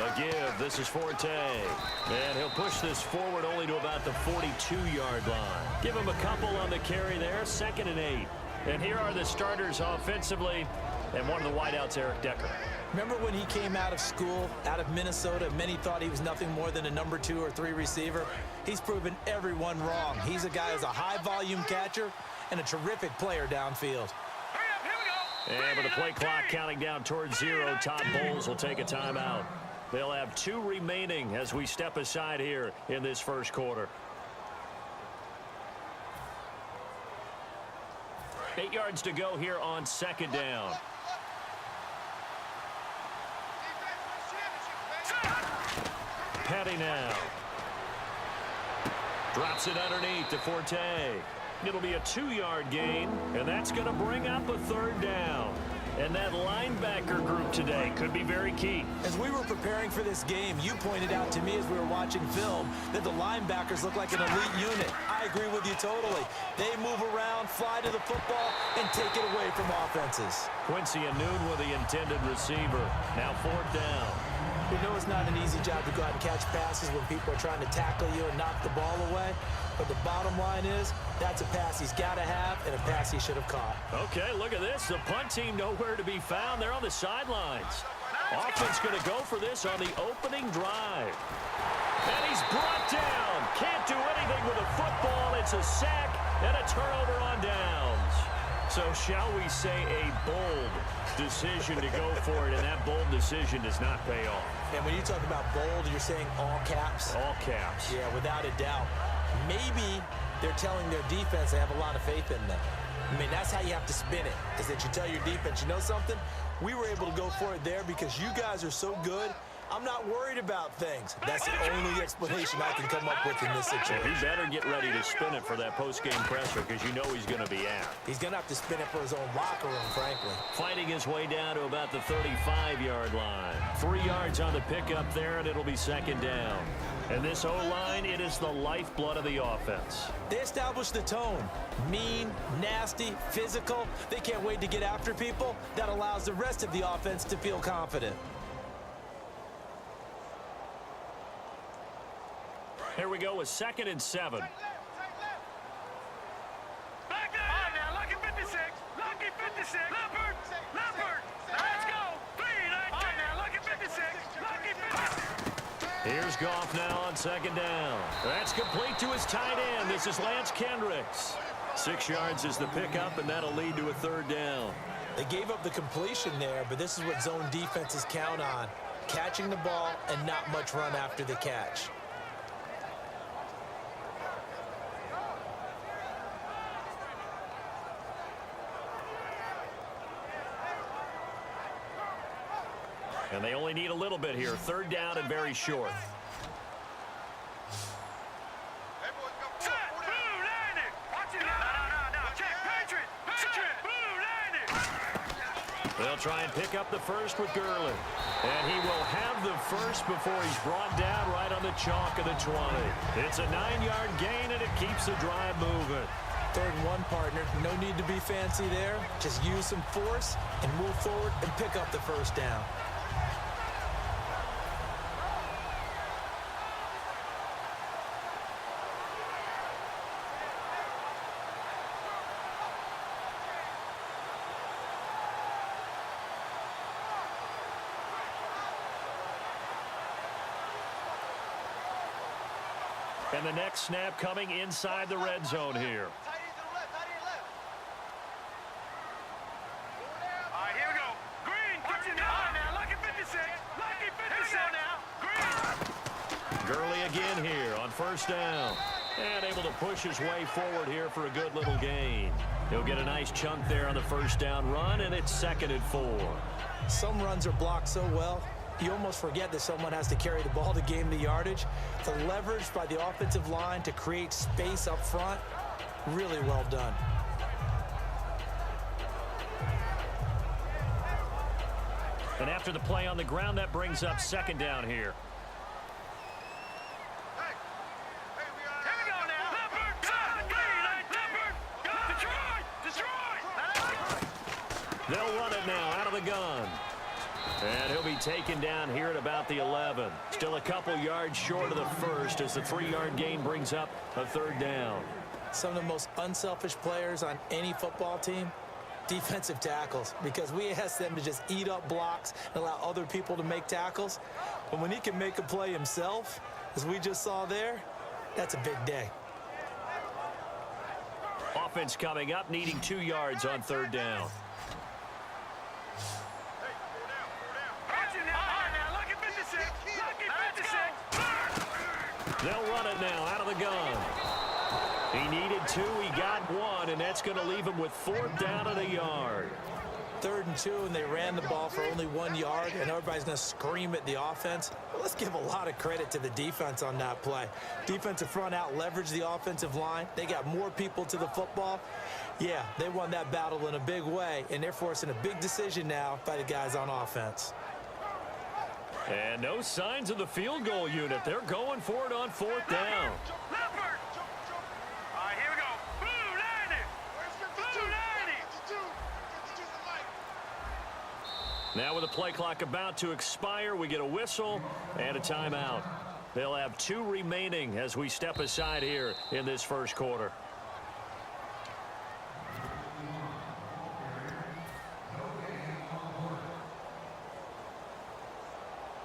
A give. This is Forte. And he'll push this forward only to about the 42-yard line. Give him a couple on the carry there. 2nd and 8. And here are the starters offensively. And one of the wideouts, Eric Decker. Remember when he came out of school, out of Minnesota, many thought he was nothing more than a number 2 or 3 receiver? He's proven everyone wrong. He's a guy who's a high-volume catcher and a terrific player downfield. And with the play clock counting down towards 0, Todd Bowles will take a timeout. They'll have 2 remaining as we step aside here in this first quarter. 8 yards to go here on 2nd down. Petty now. Drops it underneath to Forte. It'll be a 2-yard gain, and that's going to bring up a 3rd down. And that linebacker group today could be very key. As we were preparing for this game, you pointed out to me as we were watching film that the linebackers look like an elite unit. I agree with you totally. They move around, fly to the football, and take it away from offenses. Quincy and Noon with the intended receiver. Now 4th down. We know it's not an easy job to go out and catch passes when people are trying to tackle you and knock the ball away. But the bottom line is, that's a pass he's got to have and a pass he should have caught. Okay, look at this. The punt team nowhere to be found. They're on the sidelines. Offense going to go for this on the opening drive. And he's brought down. Can't do anything with a football. It's a sack and a turnover on downs. So shall we say a bold decision to go for it, and that bold decision does not pay off. And when you talk about bold, you're saying all caps? All caps. Yeah, without a doubt. Maybe they're telling their defense they have a lot of faith in them. I mean, that's how you have to spin it, is that you tell your defense, you know something? We were able to go for it there because you guys are so good. I'm not worried about things. That's the only explanation I can come up with in this situation. He better get ready to spin it for that post-game presser because you know he's going to be out. He's going to have to spin it for his own locker room, frankly. Fighting his way down to about the 35-yard line. 3 yards on the pickup there, and it'll be 2nd down. And this O-line, it is the lifeblood of the offense. They established the tone. Mean, nasty, physical. They can't wait to get after people. That allows the rest of the offense to feel confident. Here we go with 2nd and 7. Back up! Now, lucky 56. Lucky 56. Leopard. Leopard. Let's go. Now, lucky 56. Lucky 56. Here's Goff now on 2nd down. That's complete to his tight end. This is Lance Kendricks. 6 yards is the pickup, and that'll lead to a 3rd down. They gave up the completion there, but this is what zone defenses count on. Catching the ball and not much run after the catch. And they only need a little bit here. 3rd down and very short. They'll try and pick up the first with Gurley. And he will have the first before he's brought down right on the chalk of the 20. It's a 9-yard gain, and it keeps the drive moving. 3rd and 1, partner. No need to be fancy there. Just use some force and move forward and pick up the 1st down. And the next snap coming inside the red zone here. All right, here we go. Green, now, lucky 56. Lucky 56 now. Green. Gurley again here on 1st down. And able to push his way forward here for a good little gain. He'll get a nice chunk there on the 1st down run, and it's 2nd and 4. Some runs are blocked so well, you almost forget that someone has to carry the ball to gain the yardage. The leverage by the offensive line to create space up front, really well done. And after the play on the ground, that brings up 2nd down here. They'll run it now out of the gun. And he'll be taken down here at about the 11. Still a couple yards short of the first as the 3-yard gain brings up a 3rd down. Some of the most unselfish players on any football team, defensive tackles, because we ask them to just eat up blocks and allow other people to make tackles. But when he can make a play himself, as we just saw there, that's a big day. Offense coming up, needing 2 yards on 3rd down. They'll run it now out of the gun. He needed 2, he got 1, and that's going to leave him with 4th down and a yard. 3rd and 2, and they ran the ball for only 1 yard, and everybody's going to scream at the offense. But let's give a lot of credit to the defense on that play. Defensive front out leveraged the offensive line. They got more people to the football. Yeah, they won that battle in a big way, and they're forcing a big decision now by the guys on offense. And no signs of the field goal unit. They're going for it on 4th down. All right, here we go. Blue 90. Blue 90. Now with the play clock about to expire, we get a whistle and a timeout. They'll have 2 remaining as we step aside here in this first quarter.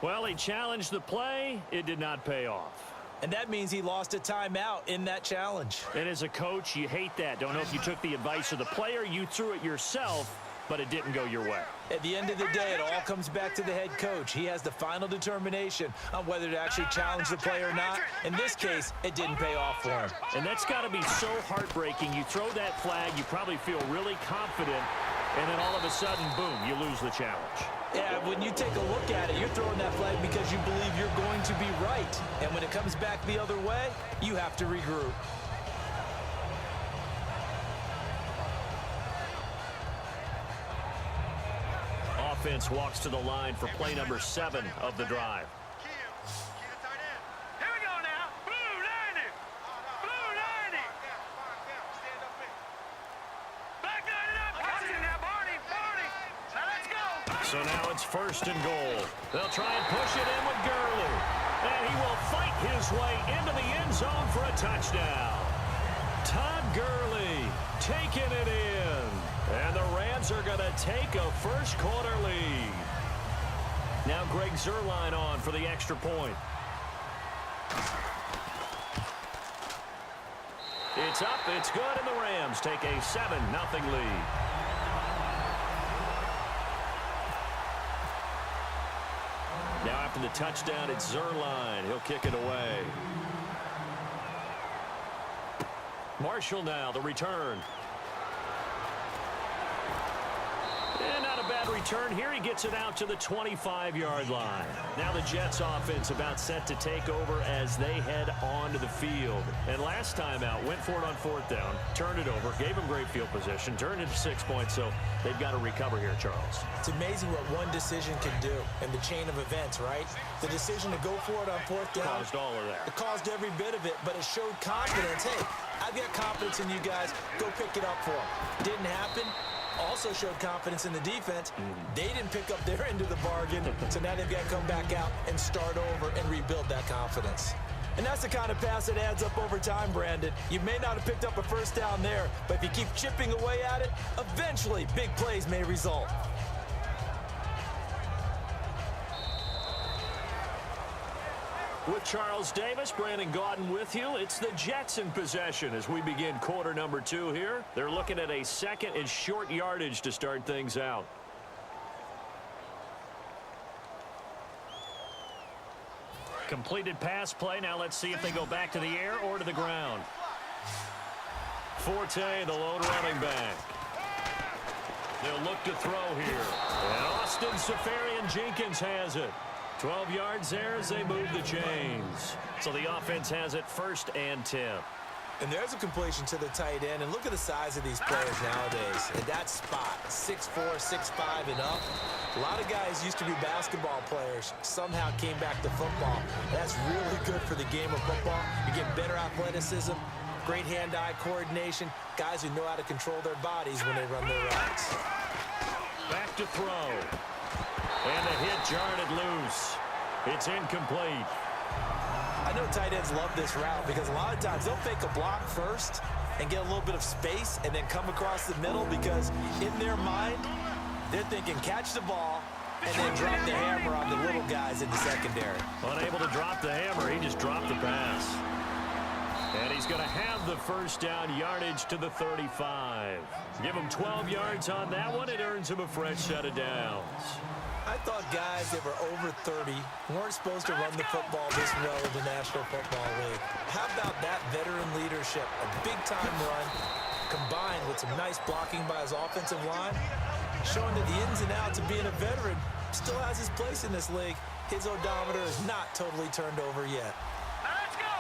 Well, he challenged the play. It did not pay off. And that means he lost a timeout in that challenge. And as a coach, you hate that. Don't know if you took the advice of the player, you threw it yourself, but it didn't go your way. At the end of the day, it all comes back to the head coach. He has the final determination on whether to actually challenge the play or not. In this case, it didn't pay off for him. And that's got to be so heartbreaking. You throw that flag, you probably feel really confident, and then all of a sudden, boom, you lose the challenge. Yeah, when you take a look at it, you're throwing that flag because you believe you're going to be right. And when it comes back the other way, you have to regroup. Offense walks to the line for play number 7 of the drive. Here we go now. Blue 90. Blue 90. Back 90 up. Watch it now, Barney. Barney. Now let's go. So now it's 1st and goal. They'll try and push it in with Gurley. And he will fight his way into the end zone for a touchdown. Todd Gurley taking it in. And the Rams are going to take a first quarter lead. Now Greg Zuerlein on for the extra point. It's up, it's good, and the Rams take a 7-0 lead. Now after the touchdown, it's Zuerlein. He'll kick it away. Marshall now, the return. And not a bad return here. He gets it out to the 25-yard line. Now the Jets offense about set to take over as they head onto the field. And last time out, went for it on 4th down, turned it over, gave them great field position, turned it to 6 points, so they've got to recover here, Charles. It's amazing what one decision can do in the chain of events, right? The decision to go for it on 4th down. Caused all of that. It caused every bit of it, but it showed confidence. Hey, I've got confidence in you guys. Go pick it up for them. Didn't happen. Also showed confidence in the defense. They didn't pick up their end of the bargain, so now they've got to come back out and start over and rebuild that confidence. And that's the kind of pass that adds up over time, Brandon. You may not have picked up a first down there, but if you keep chipping away at it, eventually big plays may result. With Charles Davis, Brandon Gaudin with you. It's the Jets in possession as we begin quarter number 2 here. They're looking at a 2nd and short yardage to start things out. Completed pass play. Now let's see if they go back to the air or to the ground. Forte, the lone running back. They'll look to throw here. And Austin Seferian-Jenkins has it. 12 yards there as they move the chains. So the offense has it 1st and 10. And there's a completion to the tight end. And look at the size of these players nowadays. At that spot, 6'4", 6'5", and up. A lot of guys used to be basketball players. Somehow came back to football. That's really good for the game of football. You get better athleticism, great hand-eye coordination. Guys who know how to control their bodies when they run their routes. Back to throw. And the hit jarred it loose. It's incomplete. I know tight ends love this route because a lot of times they'll fake a block first and get a little bit of space and then come across the middle because in their mind, they're thinking catch the ball and then drop the hammer on the little guys in the secondary. Unable to drop the hammer, he just dropped the pass. And he's going to have the first down, yardage to the 35. Give him 12 yards on that one. It earns him a fresh set of downs. I thought guys that were over 30 weren't supposed to run the football this well in the National Football League. How about that veteran leadership? A big-time run combined with some nice blocking by his offensive line, showing that the ins and outs of being a veteran still has his place in this league. His odometer is not totally turned over yet. Let's go.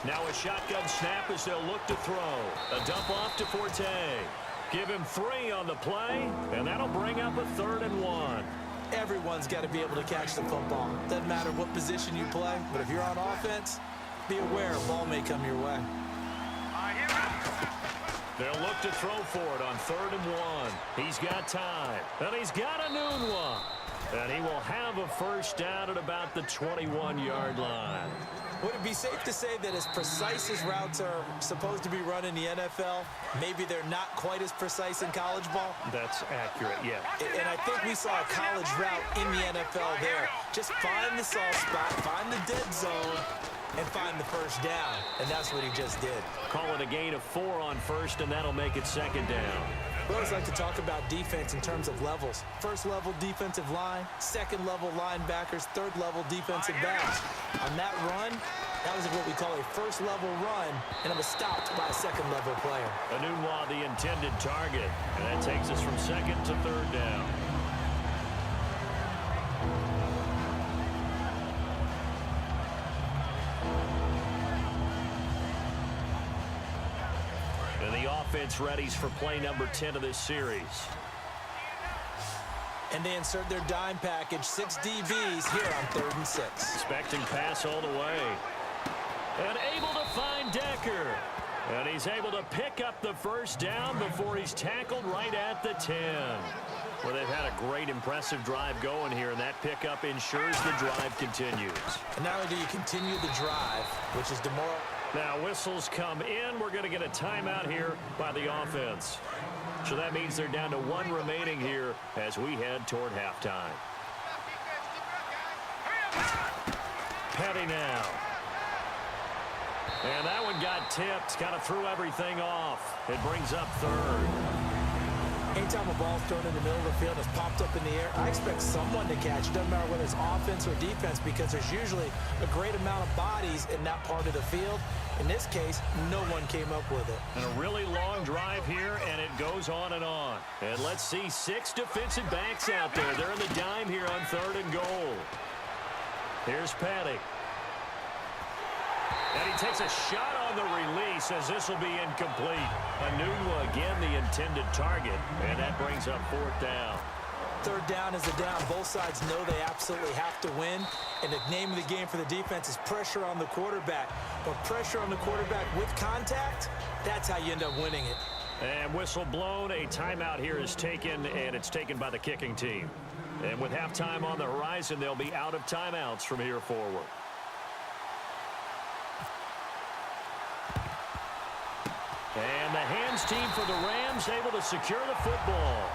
3-19. Now a shotgun snap as they'll look to throw. A dump off to Forte. Give him 3 on the play, and that'll bring up a 3rd and 1. Everyone's got to be able to catch the football. Doesn't matter what position you play, but if you're on offense, be aware a ball may come your way. They'll look to throw for it on 3rd and 1. He's got time, and he's got a noon one. And he will have a first down at about the 21-yard line. Would it be safe to say that as precise as routes are supposed to be run in the NFL, maybe they're not quite as precise in college ball? That's accurate, yeah. And I think we saw a college route in the NFL there. Just find the soft spot, find the dead zone, and find the first down. And that's what he just did. Call it a gain of 4 on first, and that'll make it 2nd down. We always like to talk about defense in terms of levels. First level defensive line, second level linebackers, third level defensive backs. On that run, that was what we call a first level run, and it was stopped by a second level player. Anunwa, the intended target, and that takes us from 2nd to 3rd down. And the offense readies for play number 10 of this series. And they insert their dime package, 6 DBs here on 3rd and 6. Expecting pass all the way. And able to find Decker. And he's able to pick up the first down before he's tackled right at the 10. Well, they've had a great, impressive drive going here, and that pickup ensures the drive continues. And not only do you continue the drive, which is demoralizing. Now, whistles come in. We're going to get a timeout here by the offense. So that means they're down to 1 remaining here as we head toward halftime. Petty now. And that one got tipped. Kind of threw everything off. It brings up 3rd. Anytime a ball's thrown in the middle of the field and it's popped up in the air, I expect someone to catch. It doesn't matter whether it's offense or defense because there's usually a great amount of bodies in that part of the field. In this case, no one came up with it. And a really long drive here, and it goes on and on. And let's see 6 defensive backs out there. They're in the dime here on 3rd and goal. Here's Petty. And he takes a shot on the release as this will be incomplete. Anunwa again the intended target, and that brings up 4th down. 3rd down is a down. Both sides know they absolutely have to win. And the name of the game for the defense is pressure on the quarterback. But pressure on the quarterback with contact, that's how you end up winning it. And whistle blown. A timeout here is taken, and it's taken by the kicking team. And with halftime on the horizon, they'll be out of timeouts from here forward. And the hands team for the Rams able to secure the football.